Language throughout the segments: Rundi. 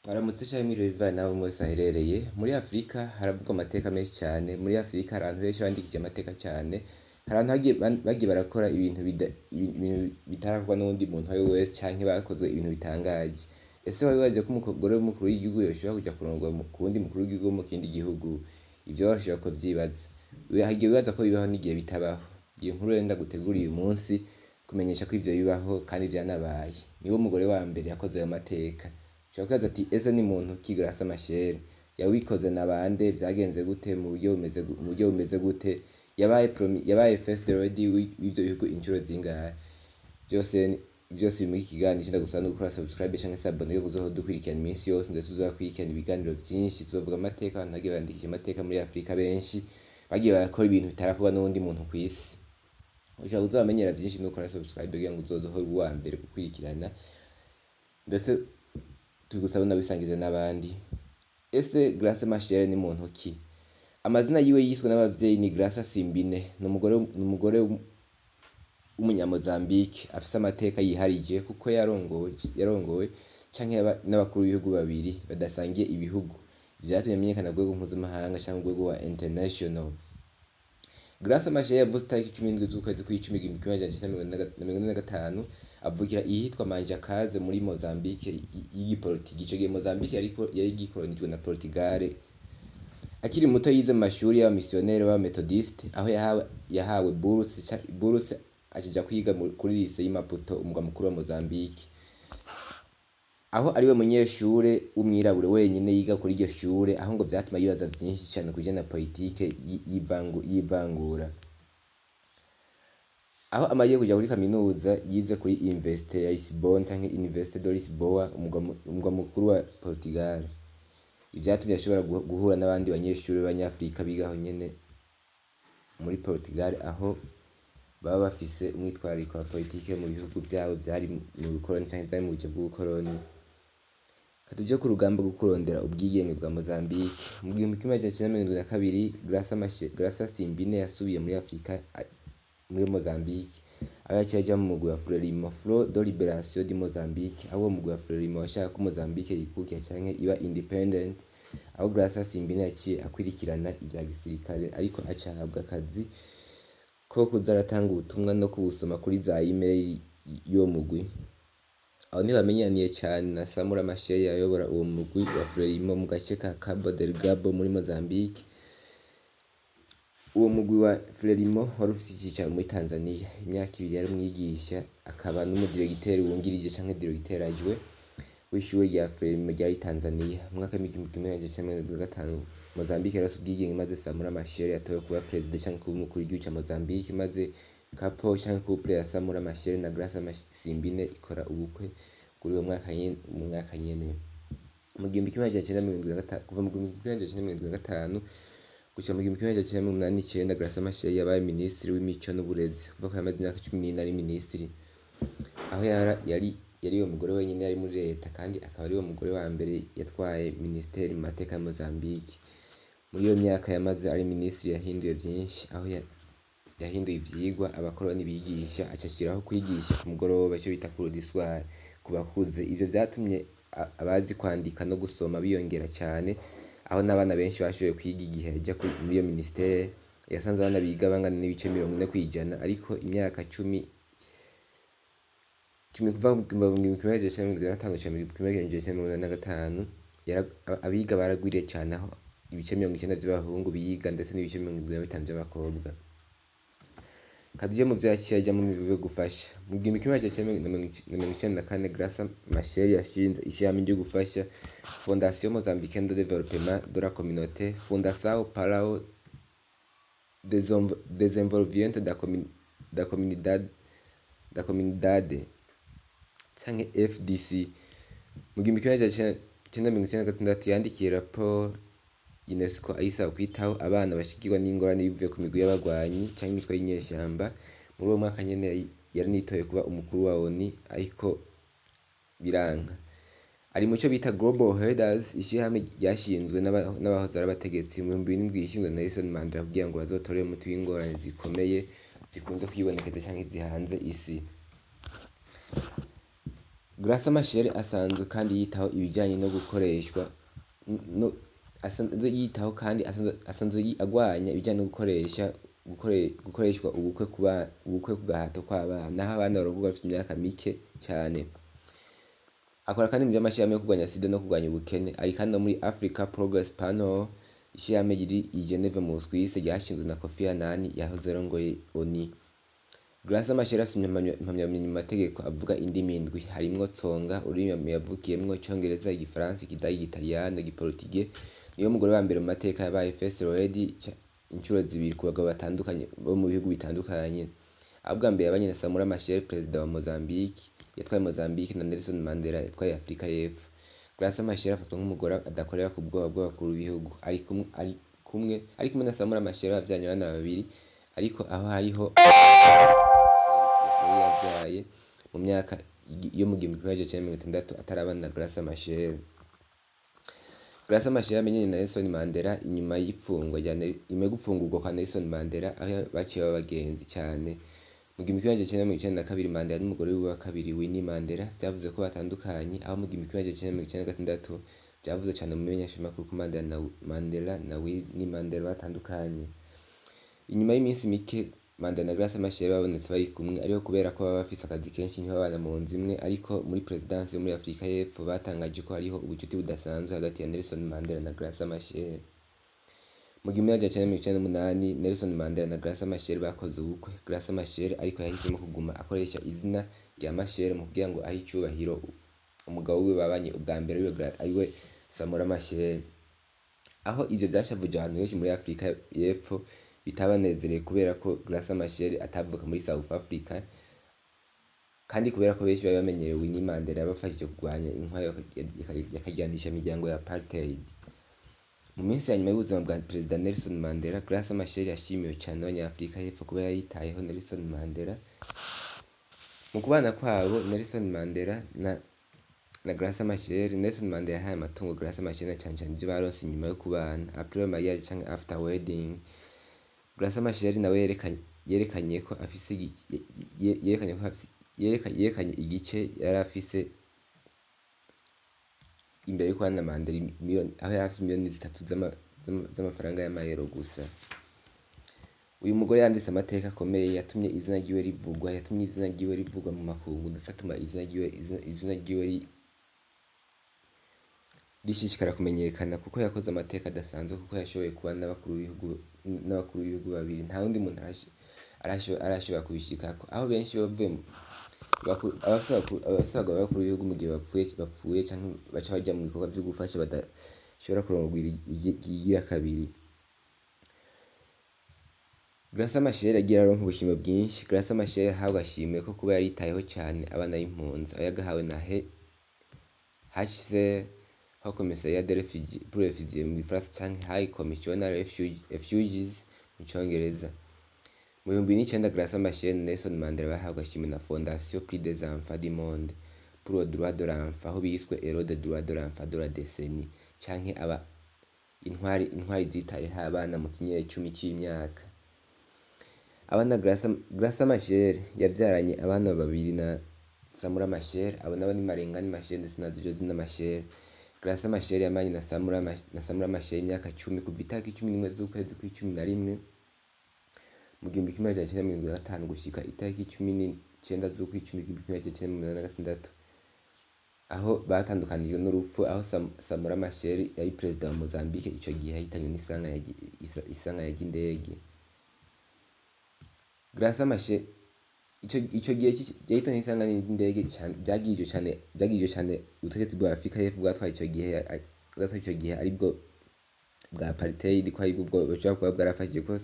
Mwaramutse canke mwiriwe bivanye n'aho umwe wese aherereye. Muri Afurika haravugwa amateka menshi cane. Muri Afurika hari abantu benshi bandikije amateka cane. Hari abantu bagiye barakora ibintu bitarakorwa n'uwundi muntu uwo ari we wese canke bakoze ibintu bitangaje. Ese wari wazi ko umugore w'umukuru w'igihugu yoshobora kuja kurongora ku wundi mukuru w'igihugu wo mu kindi gihugu? Ivyo woshobora kuvyibaza. Hagiye wibaza ko bibaho n'igihe bitabaho. Iyo nkuru rero ndaguteguriye uyu munsi kumenyesha ko ivyo bibaho kandi vyanabaye. Niwe mugore wa mbere yakoze ayo mateka. Ushobora kwibaza ati ese ni muntu ki Graça machel? Yawikoze na bande? Vyagenze gute? Mu buryo bumeze gute? Yabaye first lady w'ivyo bihugu incuro zingahe? Vyose biri muri iki kiganiro. Ndagusaba no gukora subscribe canke se abone kugira uzohore udukurikirana iminsi yose, ndetse uzokurikirana ibiganiro vyinshi. Tuzovuga amateka abantu bagiye bandikije amateka muri Afurika benshi bagiye barakora ibintu bitarakorwa n'uwundi muntu kw'isi. Ushobora kuzamenyera vyinshi no gukora subscribe kugira ngo uzohore uwa mbere gukurikirana, ndetse tugusaba unabisangize n'abandi. Ese Graça machel ni muntu ki? Amazina yiwe yiswe n'abavyeyi ni Graça Simbine. Ni umugore w'umunyamozambique afise amateka yiharije kuko yarongowe canke n'abakuru b'ibihugu babiri badasangiye ibihugu. Vyatumye amenyekana ku rwego mpuzamahanga canke ku rwego wa international. Graça machel yavutse itariki 17 z'ukwezi kw'icumi 1945, avukira ihitwa Manjakaze muri Mozambique y'igipolitiki. Ico gihe Mozambique yari igikolonijwe na Portugal. Akiri muto yize mu mashuri y'abamisiyoneri b'abamethodiste, aho yahawe buruse akija kwiga kuri lycée y'i Maputo, umugwa mukuru wa Mozambique, aho ariwe munyeshure w'umwirabure wenyine yiga kuri iryo shure, aho ngo vyatuma yibaza vyinshi cane kujanye na politike y'ivangura. Aho amaze kuja kuri kaminuza yize kuri Université ya Lisbonne canke Université de Lisboa, umugwa mukuru wa Portugal. Ivyatumye ashobora guhura n'abandi banyeshuri b'Abanyafrika bigaho nyene muri Portugal, aho baba bafise umwitwarariko wa politike mu bihugu vyabo vyari mu bukoroni canke vyari mu buryo bw'ubukoroni. Katuje ku rugamba rwo kurondera ubwigenge bwa Mozambique. Mu 1972 Graça Simbine yasubiye muri Afrika, muri Mozambique, aho yaciye aja mu mugwi wa Frelimo, Front de Libération de Mozambique, aho uwo mugwi wa Frelimo washaka ko Mozambique yikukira canke iba independent, aho Graça Simbine yaciye akwirikirana ivya gisirikare, ariko aca ahabwa akazi ko kuza aratanga ubutumwa no kubusoma kuri za email y'uwo mugwi. Aho ntibamenyaniye cane na Samora Machel yayobora uwo mugwi wa Frelimo mu gace ka Cabo Delgado muri Mozambique. Uwo mugwi wa Frelimo wari ufise icicaro muri Tanzania. Imyaka 2 yari umwigisha, akaba n'umudiregiteri wungirije canke diregiteri ajwe w'ishure rya Frelimo ryari Tanzania. Mu mwaka w'1995 Mozambique yarose ubwigenge, maze Samora Machel yatowe kuba presida canke kuba umukuru w'igihugu ca Mozambique, maze couple canke couple ya Samora Machel na Graça Simbine ikora ubukwe kuri uwo mwaka nyene. Mu 1975 kuva mu 1975 gushika mu 1989 Graça Machel yabaye minisitiri w'imico n'uburezi, kuva ko yamaze imyaka 14 ari minisitiri, aho yari uwo mugore wenyine yari muri leta, kandi akaba ari uwo mugore wa mbere yatwaye ministeri mu mateka ya Mozambique. Muri iyo myaka yamaze ari minisitiri yahinduye vyinshi, aho yahinduye ivyigwa abakoroni bigisha, acashiraho kwigisha ku mugoroba ico bita cours du soir ku bakuze. Ivyo vyatumye abazi kwandika no gusoma biyongera cane, aho n'abana benshi bashoboye kwiga igihe yaja muri iyo ministeri. Yasanze abana biga bangana n'ibice 40%, ariko imyaka 10 kuva mu 1975 abiga baragwiriye cane, aho ibice 90 vy'abahungu biga, ndetse n'ibice 25 vy'abakobwa. Kaduje mu vyaciye aja mu mivugo yo gufasha. Mu 1994 Graça Machel yashinze ishami ryo gufasha Fondation Mozambicaine de Développement de la Communauté, Fundação para o Desenvolvimento da Comunidade canke FDC. Mu 1996 yandikiye raporo UNESCO ayisaba kwitaho abana bashikirwa n'ingorane bivuye ku migwi y'abagwanyi canke imitwe y'inyeshamba. Muri uwo mwaka nyene yari nitoye kuba umukuru wa ONU, ariko biranka. Ari muco bita Global Headers, ishirahamwe ryashinzwe n'abahoze ari abategetsi mu 2007 yishinzwe na Nelson Mandela kugira ngo bazotore umuti w'ingorane zikomeye zikunze kwibonekeza canke zihanze isi. Graça Machel asanzwe kandi yitaho ibijyanye no gukoreshwa no asanzwe yitaho kandi asanzwe agwanya ibijyanye no gukoreshwa ubukwe ku gahato kw'abana naho abana baroborwa bafite imyaka mike cyane. Akora kandi mu by'amashyirahamwe yo kurwanya sida no kurwanya ubukene. Ari kandi no muri Africa Progress Panel, ishyirahamwe riri i Geneve mu Busuwisi ryashinzwe na Kofi Annan yahoze arongoye ONU. Graça Machel afite impamyabumenyi mu mategeko avuga indimi indwi harimwo Tsonga, ururimi yavukiyemwo, Icongereza, Igifaransa, Ikidagi, Igitaliyano, Igiportugie. Niyo mugore wa mbere mu mateka yabaye First Lady inshuro zibiri ku bagabo batandukanye bo mu bihugu bitandukanye. Aho bwa mbere yabanye na Samora Machel, perezida wa Mozambique, yatwaye Mozambique, na Nelson Mandela yatwaye Afurika y'Epfo. Graça Machel afatwa nk'umugore adakorera ku bwoba bw'abakuru b'ibihugu. Ari kumwe na Samora Machel bavyanye abana babiri, ariko aho hariho yabyaye mu myaka yo mu 1960 atarabana na Graça Machel. Graça Machel yamenyanye na Nelson Mandela inyuma yo gufungurwa kwa Nelson Mandela, aho baciye bagenzi cyane. Mu 1992 Mandela n'umugore wiwe wa kabiri Winnie Mandela byavuze ko batandukanye, aho mu 1996 byavuze cyane mu menyeshamakuru ko Mandela na Winnie Mandela batandukanye. Inyuma y'iminsi mike Mandela na Graça Machel babonetse bari kumwe, ariko kubera ko baba bafise akazi kenshi ntibabana mu nzu imwe. Ariko muri Presidence yo muri Afurika y'Epfo batangaje ko hariho ubucuti budasanzwe hagati ya Nelson Mandela na Graça Machel. Mu 1998 Nelson Mandela na Graça Machel bakoze ubukwe. Graça Machel ariko yahisemo kuguma akoresha izina rya Machel mu kugira ngo ahe icyubahiro umugabo wiwe babanye ubwa mbere ariwe Samora Machel. Aho ivyo byashavuje ahantu henshi muri Afurika y'Epfo bitabanezereye kubera ko Graça Machel atavuka muri South Africa, kandi kubera ko benshi bari bamenyereye Winnie Mandela yabafashije kurwanya intwaro yakajyanisha imiryango ya apartheid. Mu minsi ya nyuma y'ubuzima bwa Perezida Nelson Mandela, Graça Machel yashimiwe cyane n'Abanyafurika y'Epfo kubera yitayeho Nelson Mandela. Mu kubana kwabo Nelson Mandela na Graça Machel, Nelson Mandela yahaye amatungo Graça Machel na cyane ibyo baronse inyuma yo kubana, après mariage cyangwa after wedding. Graça Machel nawe yerekanye ko afise yerekanye igice yari afise imbere yo kubana na Mandela, aho yari afise miliyoni 3 z'amafaranga y'amayero gusa. Uyu mugore yanditse amateka akomeye, yatumye izina ryiwe rivugwa mu makungu, ndatuma izina ryiwe rishishikara kumenyekana, kuko yakoze amateka adasanzwe, kuko yashoboye kuba n'abakuru b'ibihugu babiri. Nta wundi muntu arashobora kubishikako, aho benshi bavuye abasaga b'abakuru b'ibihugu mu gihe bapfuye cyangwa baca bajya mu bikorwa byo gufasha badashobora kurongorwa igira kabiri. Graça Machel agira aronka ubushimwe bwinshi. Graça Machel yahawe agashimwe ko kuba yaritayeho cyane abana b'impunzi, aho yagahawe na HCR, Haut Commissariat pour les Réfugiés mu Gifaransa cyangwa High Commissioner Refugees mu Cyongereza. Mu 2009 Graça Machel na Nelson Mandela bahawe agashimwe na Fondation Prix des Enfants du Monde pour le droit de l'enfant, aho biswe Héros des droits de l'enfant de la décennie, cyangwa intwari zitayeho abana mu kinyejana 10 cy'imyaka. Abana Graça Machel yabyaranye abana babiri na Samora Machel, abo nabo ni Marengani Machel ndetse na Josina Machel. Graça Machel yamanye na Samora Machel imyaka 10 kuva itariki 11 z'ukwezi kwa11 mu 1995 gushika itariki 19 z'ukwezi kwa 1986, aho batandukanijwe n'urupfu, aho Samora Machel yari perezida wa Mozambique ico gihe yahitanywe n'isanga y'indege. Graça Machel ico gihe yahitanywe n'isanga y'indege byagirije cyane ubutegetsi bwa Afurika y'Epfo bwatwaye ico gihe aribwo bwa apartheid, ko aribwo bashobora kuba bwarafashije ko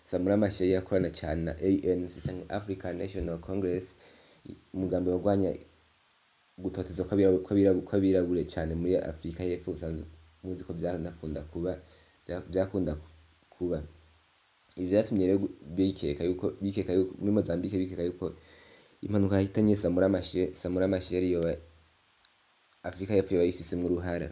Samora Machel yakorana cyane na ANC cyangwa African National Congress, umugambi warwanya gutotezwa kw'abirabure cyane muri Afurika y'Epfo. Usanzwe muzi ko byakunda kuba. Ibi byatumye rero bikeka yuko muri Mozambique bikeka yuko impanuka yahitanye Samora Machel yo Afurika y'Epfo yoba ifisemo uruhara.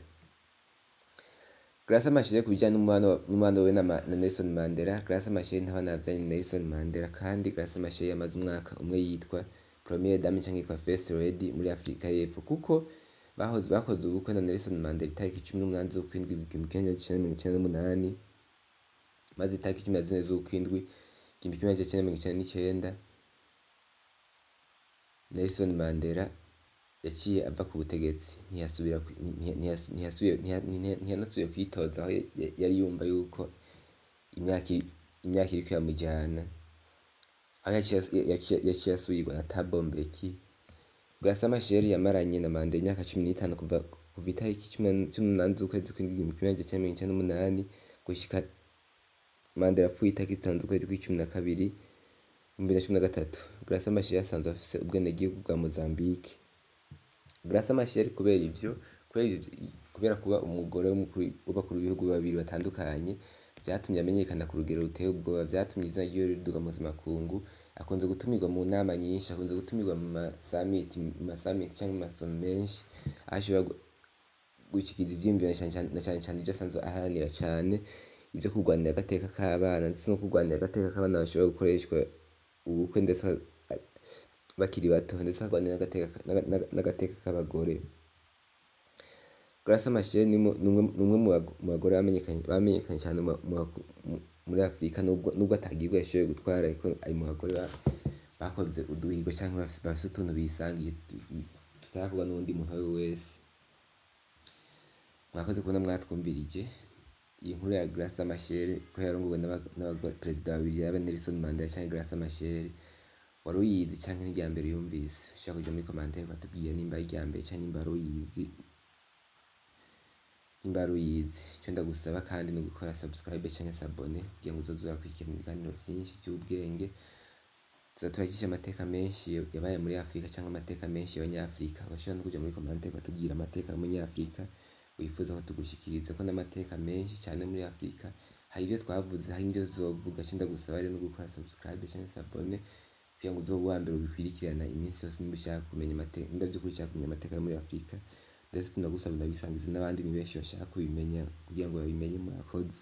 Graça Machel ku bijyanye n'umubano we na Nelson Mandela, Graça Machel ntabana yabyanye na Nelson Mandela, kandi Graça Machel yamaze umwaka umwe yitwa première dame canke yitwa first lady muri Afrika y'Epfo, kuko bakoze ubukwe na Nelson Mandela itariki 18 z'ukwindwi 1998, maze itariki 14 z'ukwindwi 1999 Nelson Mandela yaciye ava ku butegetsi, ntiyanasubiye kwitoza, aho yari yumva yuko imyaka iriko iramujana, aho yaciye asubirwa na Thabo Mbeki. Graça machel yamaranye na Mandela imyaka 15 kuva itariki 18 z'ukwezi kw'indwi 1998 gushika Mandela apfuye itariki 5 z'ukwezi kwa12 2013. Graça machel yasanzwe afise ubwenegihugu bwa Mozambique. Graça machel kubera kuba umugore w'abakuru b'ibihugu babiri batandukanye, vyatumye amenyekana ku rugero ruteye ubwoba, vyatumye izina ryiwe riduga mpuzamakungu. Akunze gutumirwa mu nama nyinshi, akunze gutumirwa mu masamiti canke mu masomo menshi, aho ashobora gushikiriza ivyiyumviro na cane ivyo asanzwe aharanira cane, ivyo kurwanira agateka k'abana, ndetse no kurwanira agateka k'abana bashobora gukoreshwa ubukwe ndetse bakiri bato, ndetse akarwanira n'agateka k'abagore. Graça machel ni umwe mu bagore bamenyekanye cyane muri Afrika, nubwo atagihugu yashoboye gutwara, ariko ari mu bagore bakoze uduhigo canke bafise utuntu bisangiye tutakorwa n'uwundi muntu ari we wese. Mwakoze kubona mwatwumvirije iyi nkuru ya Graça machel ko yarongowe n'abaperezida babiri, yaba Nelson Mandela canke Graça machel. Wari uyizi canke ni irya mbere uyumvise? Ushaka kuja muri commentaire ukatubwira nimba ari irya mbere canke nimba ari uyizi. Nimba ari uyizi, ico ndagusaba kandi ni gukora subscribe canke s'abone kugira ngo uzoze urakurikirana ibiganiro vyinshi vy'ubwenge. Tuzaturajisha amateka menshi yabaye muri Afrika canke amateka menshi y'abanyafrika. Bashobora no kuja muri commentaire ukatubwira amateka y'umunyafrika wifuza ko tugushikiriza, ko n'amateka menshi cane muri Afrika. Hari ivyo twavuze, hari n'ivyo tuzovuga. Ico ndagusaba rero no gukora subscribe canke s'abone kugira ngo uzobe uwa mbere ubikwirikirana iminsi yose, nimba ushaka kumenya nimba vy'ukuri ushaka kumenya amateka yo muri Afrika. Ndetse tunagusaba unabisangize n'abandi, ni benshi bashaka kubimenya kugira ngo babimenye. Murakoze.